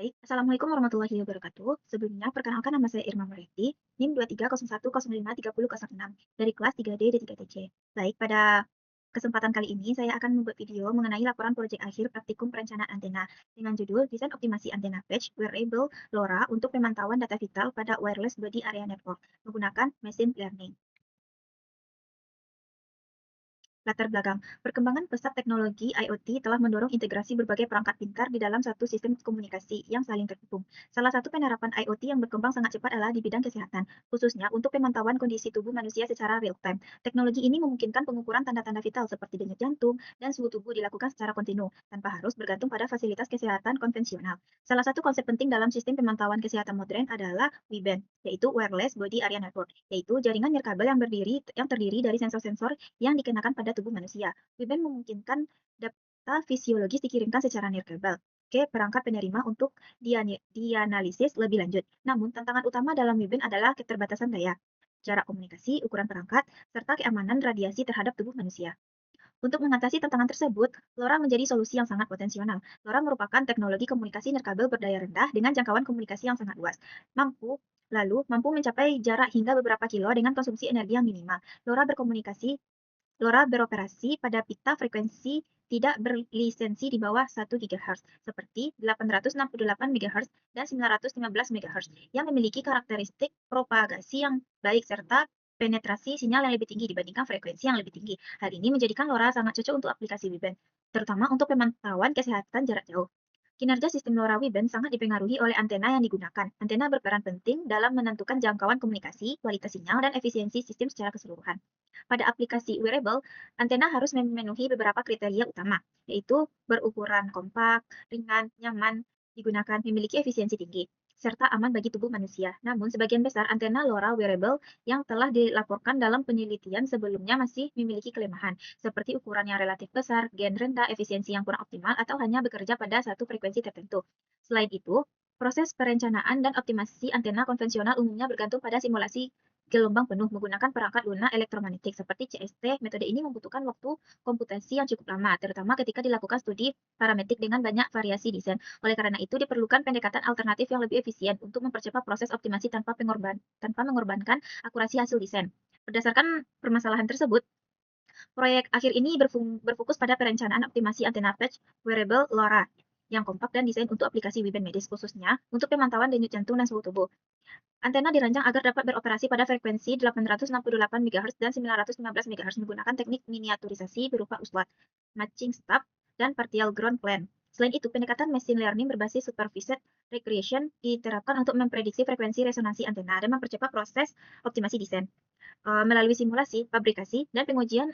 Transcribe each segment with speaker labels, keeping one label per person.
Speaker 1: Baik, Assalamualaikum warahmatullahi wabarakatuh. Sebelumnya, perkenalkan nama saya Irma Moretti, NIM 2301053006 dari kelas 3D D3TC. Baik, pada kesempatan kali ini saya akan membuat video mengenai laporan proyek akhir praktikum perencanaan antena dengan judul Desain Optimasi Antena Patch Wearable LoRa untuk pemantauan data vital pada Wireless Body Area Network menggunakan Machine Learning. Latar belakang, perkembangan pesat teknologi IoT telah mendorong integrasi berbagai perangkat pintar di dalam satu sistem komunikasi yang saling terhubung. Salah satu penerapan IoT yang berkembang sangat cepat adalah di bidang kesehatan, khususnya untuk pemantauan kondisi tubuh manusia secara real-time. Teknologi ini memungkinkan pengukuran tanda-tanda vital seperti denyut jantung dan suhu tubuh dilakukan secara kontinu, tanpa harus bergantung pada fasilitas kesehatan konvensional. Salah satu konsep penting dalam sistem pemantauan kesehatan modern adalah WBAN, yaitu Wireless Body Area Network, yaitu jaringan nirkabel yang terdiri dari sensor-sensor yang dikenakan pada tubuh manusia. WBAN memungkinkan data fisiologis dikirimkan secara nirkabel ke perangkat penerima untuk dianalisis lebih lanjut. Namun, tantangan utama dalam WBAN adalah keterbatasan daya, jarak komunikasi, ukuran perangkat, serta keamanan radiasi terhadap tubuh manusia. Untuk mengatasi tantangan tersebut, LoRa menjadi solusi yang sangat potensial. LoRa merupakan teknologi komunikasi nirkabel berdaya rendah dengan jangkauan komunikasi yang sangat luas. Mampu mencapai jarak hingga beberapa kilo dengan konsumsi energi yang minimal. LoRa beroperasi pada pita frekuensi tidak berlisensi di bawah 1 GHz, seperti 868 MHz dan 915 MHz, yang memiliki karakteristik propagasi yang baik serta penetrasi sinyal yang lebih tinggi dibandingkan frekuensi yang lebih tinggi. Hal ini menjadikan LoRa sangat cocok untuk aplikasi WBAN, terutama untuk pemantauan kesehatan jarak jauh. Kinerja sistem LoRa WBAN sangat dipengaruhi oleh antena yang digunakan. Antena berperan penting dalam menentukan jangkauan komunikasi, kualitas sinyal, dan efisiensi sistem secara keseluruhan. Pada aplikasi wearable, antena harus memenuhi beberapa kriteria utama, yaitu berukuran kompak, ringan, nyaman digunakan, memiliki efisiensi tinggi, serta aman bagi tubuh manusia. Namun, sebagian besar antena LoRa wearable yang telah dilaporkan dalam penelitian sebelumnya masih memiliki kelemahan, seperti ukuran yang relatif besar, gain rendah, efisiensi yang kurang optimal, atau hanya bekerja pada satu frekuensi tertentu. Selain itu, proses perencanaan dan optimasi antena konvensional umumnya bergantung pada simulasi gelombang penuh menggunakan perangkat lunak elektromagnetik seperti CST. Metode ini membutuhkan waktu komputasi yang cukup lama, terutama ketika dilakukan studi parametrik dengan banyak variasi desain. Oleh karena itu, diperlukan pendekatan alternatif yang lebih efisien untuk mempercepat proses optimasi tanpa mengorbankan akurasi hasil desain. Berdasarkan permasalahan tersebut, proyek akhir ini berfokus pada perencanaan optimasi antena patch wearable LoRa yang kompak dan desain untuk aplikasi WBAN medis, khususnya untuk pemantauan denyut jantung dan suhu tubuh. Antena dirancang agar dapat beroperasi pada frekuensi 868 MHz dan 915 MHz menggunakan teknik miniaturisasi berupa uslat, matching stub, dan partial ground plan. Selain itu, pendekatan machine learning berbasis supervised regression diterapkan untuk memprediksi frekuensi resonansi antena dan mempercepat proses optimasi desain. Melalui simulasi, fabrikasi, dan pengujian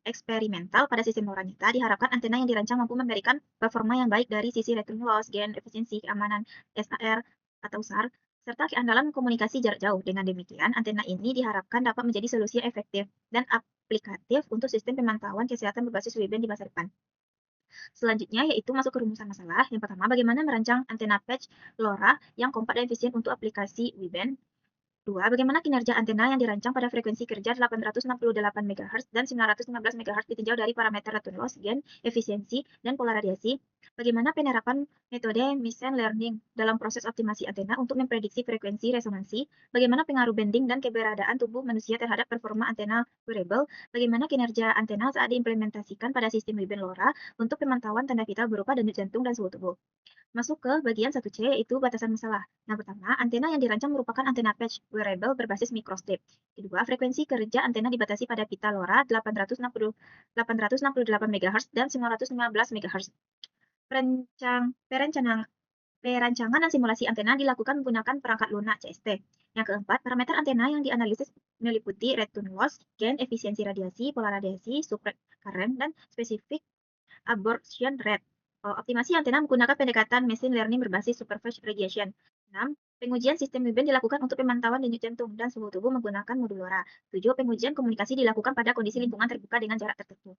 Speaker 1: eksperimental pada sistem LoRa nyata, diharapkan antena yang dirancang mampu memberikan performa yang baik dari sisi return loss, gain, efisiensi, keamanan, SAR atau SAR, serta keandalan komunikasi jarak jauh. Dengan demikian, antena ini diharapkan dapat menjadi solusi yang efektif dan aplikatif untuk sistem pemantauan kesehatan berbasis WBAN di masa depan. Selanjutnya yaitu masuk ke rumusan masalah. Yang pertama, bagaimana merancang antena patch LoRa yang kompak dan efisien untuk aplikasi WBAN. 2. Bagaimana kinerja antena yang dirancang pada frekuensi kerja 868 MHz dan 915 MHz ditinjau dari parameter return loss, gain, efisiensi, dan pola radiasi. Bagaimana penerapan metode machine learning dalam proses optimasi antena untuk memprediksi frekuensi resonansi. Bagaimana pengaruh bending dan keberadaan tubuh manusia terhadap performa antena wearable. Bagaimana kinerja antena saat diimplementasikan pada sistem WBAN LoRa untuk pemantauan tanda vital berupa denyut jantung dan suhu tubuh. Masuk ke bagian 1C, yaitu batasan masalah. Nah, pertama, antena yang dirancang merupakan antena patch wearable berbasis microstrip. Kedua, frekuensi kerja antena dibatasi pada pita LoRa 868 MHz dan 915 MHz. Perancangan dan simulasi antena dilakukan menggunakan perangkat lunak CST. Yang keempat, parameter antena yang dianalisis meliputi return loss, gain, efisiensi radiasi, pola radiasi, spread current, dan spesifik absorption rate. Optimasi antena menggunakan pendekatan machine learning berbasis supervised radiation. 6. Pengujian sistem WBAN dilakukan untuk pemantauan denyut jantung dan suhu tubuh menggunakan modul LoRa. 7. Pengujian komunikasi dilakukan pada kondisi lingkungan terbuka dengan jarak tertentu.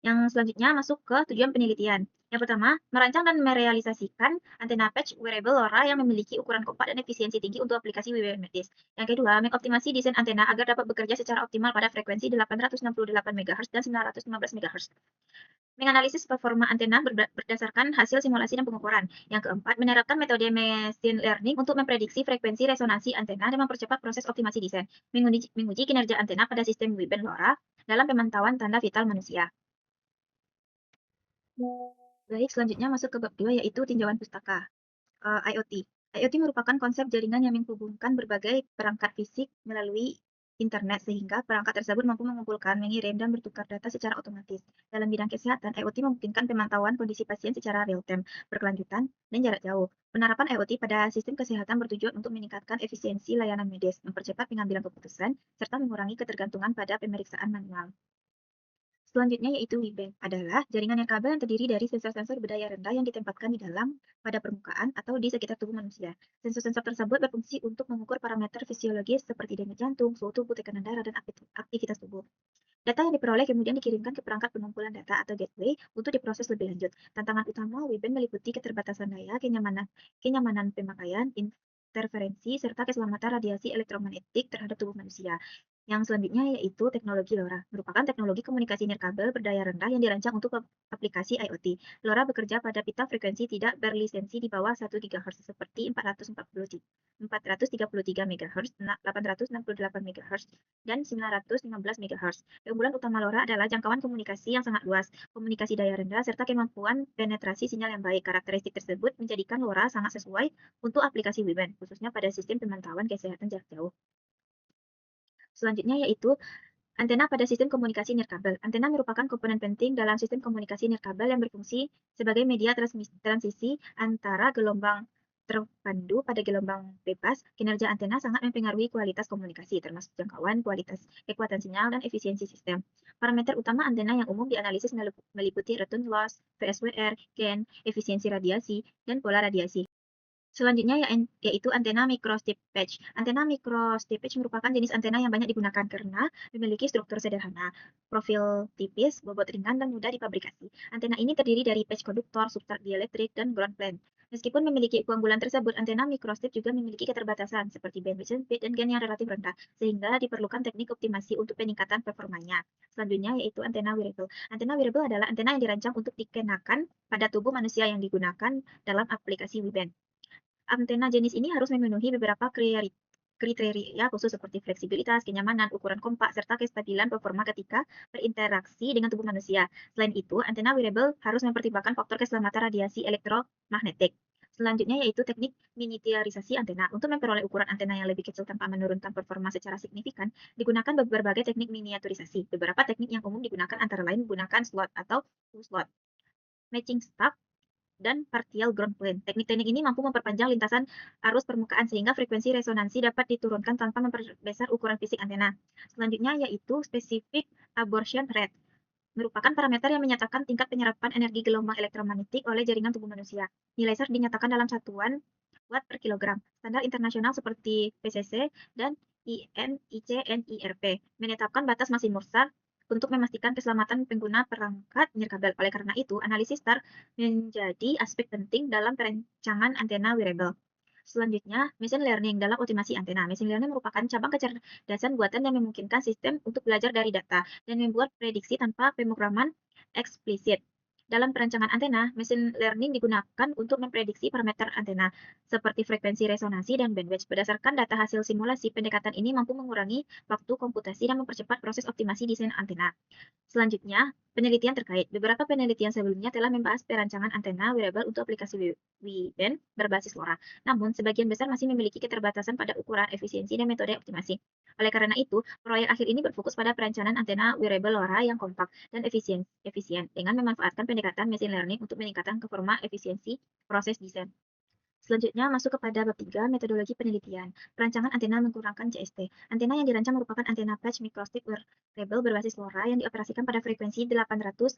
Speaker 1: Yang selanjutnya masuk ke tujuan penelitian. Yang pertama, merancang dan merealisasikan antena patch wearable LoRa yang memiliki ukuran kompak dan efisiensi tinggi untuk aplikasi WBAN medis. Yang kedua, mengoptimasi desain antena agar dapat bekerja secara optimal pada frekuensi 868 MHz dan 915 MHz. Menganalisis performa antena berdasarkan hasil simulasi dan pengukuran. Yang keempat, menerapkan metode machine learning untuk memprediksi frekuensi resonansi antena dan mempercepat proses optimasi desain. Menguji kinerja antena pada sistem WBAN LoRa dalam pemantauan tanda vital manusia. Baik, selanjutnya masuk ke bab 2 yaitu tinjauan pustaka. IoT. IoT merupakan konsep jaringan yang menghubungkan berbagai perangkat fisik melalui internet sehingga perangkat tersebut mampu mengumpulkan, mengirim, dan bertukar data secara otomatis. Dalam bidang kesehatan, IoT memungkinkan pemantauan kondisi pasien secara real-time, berkelanjutan, dan jarak jauh. Penerapan IoT pada sistem kesehatan bertujuan untuk meningkatkan efisiensi layanan medis, mempercepat pengambilan keputusan, serta mengurangi ketergantungan pada pemeriksaan manual. Selanjutnya yaitu WBAN adalah jaringan nirkabel yang terdiri dari sensor-sensor berdaya rendah yang ditempatkan di dalam, pada permukaan, atau di sekitar tubuh manusia. Sensor-sensor tersebut berfungsi untuk mengukur parameter fisiologis seperti denyut jantung, suhu tubuh, tekanan darah, dan aktivitas tubuh. Data yang diperoleh kemudian dikirimkan ke perangkat pengumpulan data atau gateway untuk diproses lebih lanjut. Tantangan utama WBAN meliputi keterbatasan daya, kenyamanan pemakaian, interferensi, serta keselamatan radiasi elektromagnetik terhadap tubuh manusia. Yang selanjutnya yaitu teknologi LoRa, merupakan teknologi komunikasi nirkabel berdaya rendah yang dirancang untuk aplikasi IoT. LoRa bekerja pada pita frekuensi tidak berlisensi di bawah 1 GHz seperti 433 MHz, 868 MHz, dan 915 MHz. Keunggulan utama LoRa adalah jangkauan komunikasi yang sangat luas, komunikasi daya rendah, serta kemampuan penetrasi sinyal yang baik. Karakteristik tersebut menjadikan LoRa sangat sesuai untuk aplikasi WBAN, khususnya pada sistem pemantauan kesehatan jarak jauh. Selanjutnya yaitu antena pada sistem komunikasi nirkabel. Antena merupakan komponen penting dalam sistem komunikasi nirkabel yang berfungsi sebagai media transisi antara gelombang terpandu pada gelombang bebas. Kinerja antena sangat mempengaruhi kualitas komunikasi, termasuk jangkauan, kualitas, kekuatan sinyal, dan efisiensi sistem. Parameter utama antena yang umum dianalisis meliputi return loss, VSWR, gain, efisiensi radiasi, dan pola radiasi. Selanjutnya yaitu antena microstrip patch. Antena microstrip patch merupakan jenis antena yang banyak digunakan karena memiliki struktur sederhana, profil tipis, bobot ringan, dan mudah difabrikasi. Antena ini terdiri dari patch konduktor, substrat dieletrik, dan ground plane. Meskipun memiliki keunggulan tersebut, antena microstrip juga memiliki keterbatasan seperti bandwidth sempit dan gain yang relatif rendah, sehingga diperlukan teknik optimasi untuk peningkatan performanya. Selanjutnya yaitu antena wearable. Antena wearable adalah antena yang dirancang untuk dikenakan pada tubuh manusia yang digunakan dalam aplikasi WBAN. Antena jenis ini harus memenuhi beberapa kriteria khusus seperti fleksibilitas, kenyamanan, ukuran kompak, serta kestabilan performa ketika berinteraksi dengan tubuh manusia. Selain itu, antena wearable harus mempertimbangkan faktor keselamatan radiasi elektromagnetik. Selanjutnya yaitu teknik miniaturisasi antena. Untuk memperoleh ukuran antena yang lebih kecil tanpa menurunkan performa secara signifikan, digunakan berbagai teknik miniaturisasi. Beberapa teknik yang umum digunakan antara lain menggunakan slot atau full slot, matching stuff, dan partial ground plane. Teknik-teknik ini mampu memperpanjang lintasan arus permukaan sehingga frekuensi resonansi dapat diturunkan tanpa memperbesar ukuran fisik antena. Selanjutnya yaitu specific absorption rate, merupakan parameter yang menyatakan tingkat penyerapan energi gelombang elektromagnetik oleh jaringan tubuh manusia. Nilai SAR dinyatakan dalam satuan watt per kilogram. Standar internasional seperti PCC dan INIC-NIRP menetapkan batas maksimum SAR untuk memastikan keselamatan pengguna perangkat nirkabel. Oleh karena itu, analisis SAR menjadi aspek penting dalam perancangan antena wearable. Selanjutnya, machine learning dalam optimasi antena. Machine learning merupakan cabang kecerdasan buatan yang memungkinkan sistem untuk belajar dari data dan membuat prediksi tanpa pemrograman eksplisit. Dalam perancangan antena, machine learning digunakan untuk memprediksi parameter antena, seperti frekuensi resonansi dan bandwidth. Berdasarkan data hasil simulasi, pendekatan ini mampu mengurangi waktu komputasi dan mempercepat proses optimasi desain antena. Selanjutnya, penelitian terkait. Beberapa penelitian sebelumnya telah membahas perancangan antena wearable untuk aplikasi WBAN berbasis LoRa. Namun, sebagian besar masih memiliki keterbatasan pada ukuran, efisiensi, dan metode optimasi. Oleh karena itu, proyek akhir ini berfokus pada perancangan antena wearable LoRa yang kompak dan efisien dengan memanfaatkan pendekatan machine learning untuk meningkatkan performa efisiensi proses desain. Selanjutnya masuk kepada bab 3, metodologi penelitian. Perancangan antena menggunakan CST. Antena yang dirancang merupakan antena patch microstrip wearable berbasis LoRa yang dioperasikan pada frekuensi 868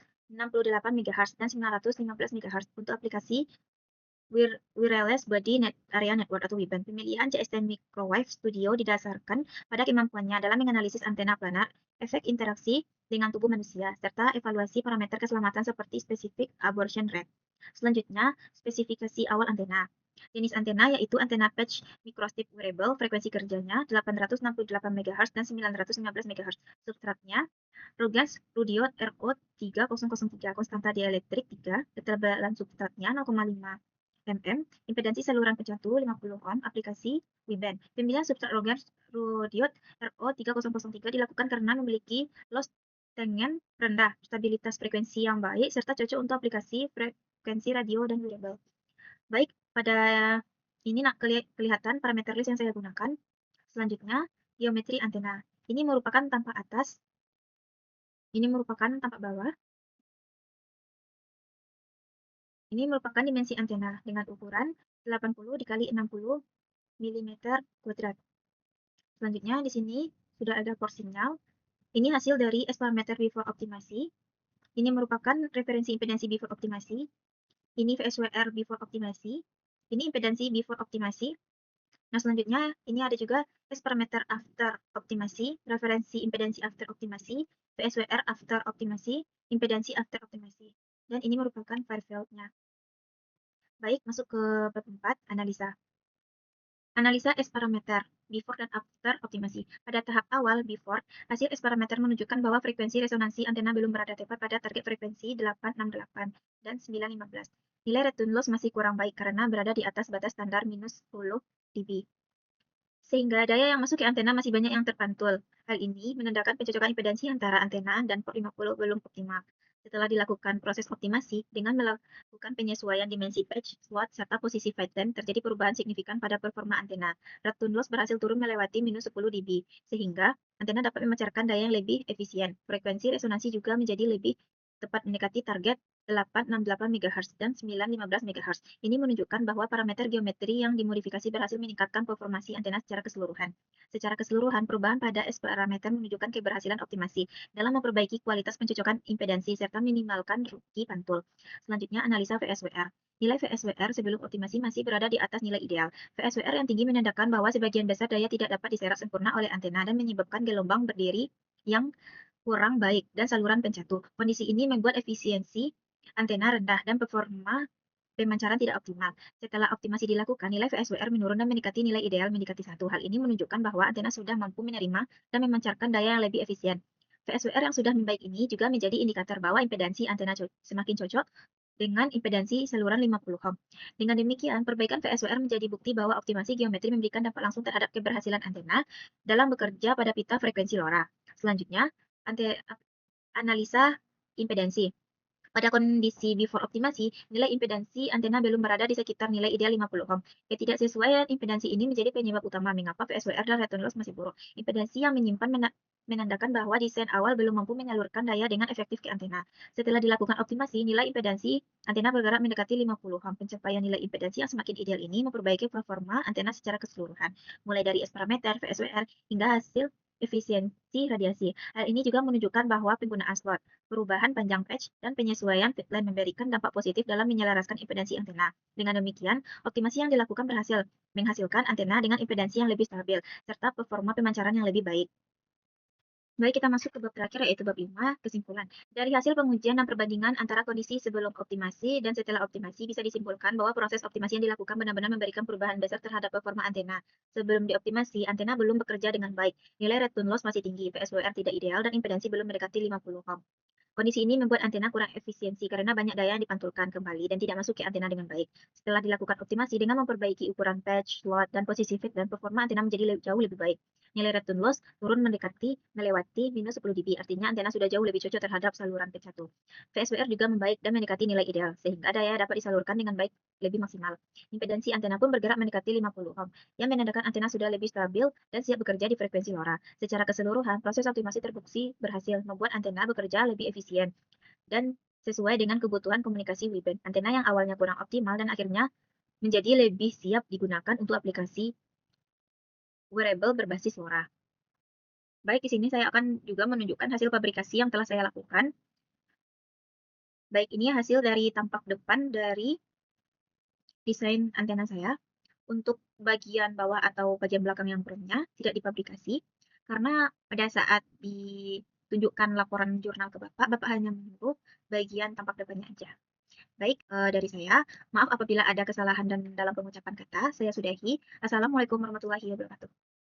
Speaker 1: MHz dan 915 MHz untuk aplikasi Wireless Body Area Network atau WBAN. Pemilihan CST Microwave Studio didasarkan pada kemampuannya dalam menganalisis antena planar, efek interaksi dengan tubuh manusia, serta evaluasi parameter keselamatan seperti specific absorption rate. Selanjutnya, spesifikasi awal antena. Jenis antena yaitu antena patch microstrip wearable, frekuensi kerjanya 868 MHz dan 915 MHz. Substratnya Rogers Rudiot RO3003, konstanta dieelektrik 3, ketebalan substratnya 0,5 mm, impedansi saluran pencatu 50 ohm, aplikasi WBAN. Pemilihan substrat Rogers Rudiot RO3003 dilakukan karena memiliki loss tengen rendah, stabilitas frekuensi yang baik, serta cocok untuk aplikasi frekuensi radio dan wearable. Baik, pada ini kelihatan parameter list yang saya gunakan. Selanjutnya, geometri antena. Ini merupakan tampak atas, ini merupakan tampak bawah. Ini merupakan dimensi antena dengan ukuran 80 dikali 60 mm kuadrat. Selanjutnya di sini sudah ada port sinyal. Ini hasil dari S parameter before optimasi. Ini merupakan referensi impedansi before optimasi. Ini VSWR before optimasi. Ini impedansi before optimasi. Nah, selanjutnya ini ada juga S parameter after optimasi, referensi impedansi after optimasi, VSWR after optimasi, impedansi after optimasi. Dan ini merupakan file field-nya. Baik, masuk ke bab 4, analisa. Analisa S parameter, before dan after optimasi. Pada tahap awal, before, hasil S parameter menunjukkan bahwa frekuensi resonansi antena belum berada tepat pada target frekuensi 868 dan 915. Nilai return loss masih kurang baik karena berada di atas batas standar minus 10 dB. Sehingga daya yang masuk ke antena masih banyak yang terpantul. Hal ini menandakan pencocokan impedansi antara antena dan port 50 belum optimal. Setelah dilakukan proses optimasi, dengan melakukan penyesuaian dimensi patch, slot, serta posisi fade time, terjadi perubahan signifikan pada performa antena. Return loss berhasil turun melewati minus 10 dB, sehingga antena dapat memancarkan daya yang lebih efisien. Frekuensi resonansi juga menjadi lebih tepat mendekati target 868 MHz dan 915 MHz. Ini menunjukkan bahwa parameter geometri yang dimodifikasi berhasil meningkatkan performansi antena secara keseluruhan. Secara keseluruhan, perubahan pada S parameter menunjukkan keberhasilan optimasi dalam memperbaiki kualitas pencocokan impedansi serta minimalkan rugi pantul. Selanjutnya, analisa VSWR. Nilai VSWR sebelum optimasi masih berada di atas nilai ideal. VSWR yang tinggi menandakan bahwa sebagian besar daya tidak dapat diserap sempurna oleh antena dan menyebabkan gelombang berdiri yang kurang baik dan saluran pencatu. Kondisi ini membuat efisiensi antena rendah dan performa pemancaran tidak optimal. Setelah optimasi dilakukan, nilai VSWR menurun dan mendekati nilai ideal mendekati 1. Hal ini menunjukkan bahwa antena sudah mampu menerima dan memancarkan daya yang lebih efisien. VSWR yang sudah membaik ini juga menjadi indikator bahwa impedansi antena semakin cocok dengan impedansi saluran 50 ohm. Dengan demikian, perbaikan VSWR menjadi bukti bahwa optimasi geometri memberikan dampak langsung terhadap keberhasilan antena dalam bekerja pada pita frekuensi LoRa. Selanjutnya, analisa impedansi. Pada kondisi before optimasi, nilai impedansi antena belum berada di sekitar nilai ideal 50 ohm. Ketidaksesuaian impedansi ini menjadi penyebab utama mengapa VSWR dan return loss masih buruk. Impedansi yang menyimpan menandakan bahwa desain awal belum mampu menyalurkan daya dengan efektif ke antena. Setelah dilakukan optimasi, nilai impedansi antena bergerak mendekati 50 ohm. Pencapaian nilai impedansi yang semakin ideal ini memperbaiki performa antena secara keseluruhan, mulai dari S parameter, VSWR, hingga hasil efisiensi radiasi. Hal ini juga menunjukkan bahwa penggunaan slot, perubahan panjang patch, dan penyesuaian feedline memberikan dampak positif dalam menyelaraskan impedansi antena. Dengan demikian, optimasi yang dilakukan berhasil menghasilkan antena dengan impedansi yang lebih stabil, serta performa pemancaran yang lebih baik. Baik, kita masuk ke bab terakhir yaitu bab 5, kesimpulan. Dari hasil pengujian dan perbandingan antara kondisi sebelum optimasi dan setelah optimasi bisa disimpulkan bahwa proses optimasi yang dilakukan benar-benar memberikan perubahan besar terhadap performa antena. Sebelum dioptimasi, antena belum bekerja dengan baik. Nilai return loss masih tinggi, VSWR tidak ideal, dan impedansi belum mendekati 50 ohm. Kondisi ini membuat antena kurang efisiensi karena banyak daya yang dipantulkan kembali dan tidak masuk ke antena dengan baik. Setelah dilakukan optimasi dengan memperbaiki ukuran patch, slot, dan posisi feed dan performa antena menjadi jauh lebih baik. Nilai return loss turun melewati minus 10 dB, artinya antena sudah jauh lebih cocok terhadap saluran pencatu. VSWR juga membaik dan mendekati nilai ideal, sehingga daya dapat disalurkan dengan baik lebih maksimal. Impedansi antena pun bergerak mendekati 50 ohm, yang menandakan antena sudah lebih stabil dan siap bekerja di frekuensi LoRa. Secara keseluruhan, proses optimasi terbukti berhasil membuat antena bekerja lebih efisien dan sesuai dengan kebutuhan komunikasi WBAN. Antena yang awalnya kurang optimal dan akhirnya menjadi lebih siap digunakan untuk aplikasi wearable berbasis LoRa. Baik, di sini saya akan juga menunjukkan hasil fabrikasi yang telah saya lakukan. Baik, ini hasil dari tampak depan dari desain antena saya. Untuk bagian bawah atau bagian belakang yang promnya tidak difabrikasi, karena pada saat ditunjukkan laporan jurnal ke Bapak, Bapak hanya menyuruh bagian tampak depannya aja. Baik, dari saya, maaf apabila ada kesalahan dan dalam pengucapan kata. Saya sudahi. Assalamualaikum warahmatullahi wabarakatuh.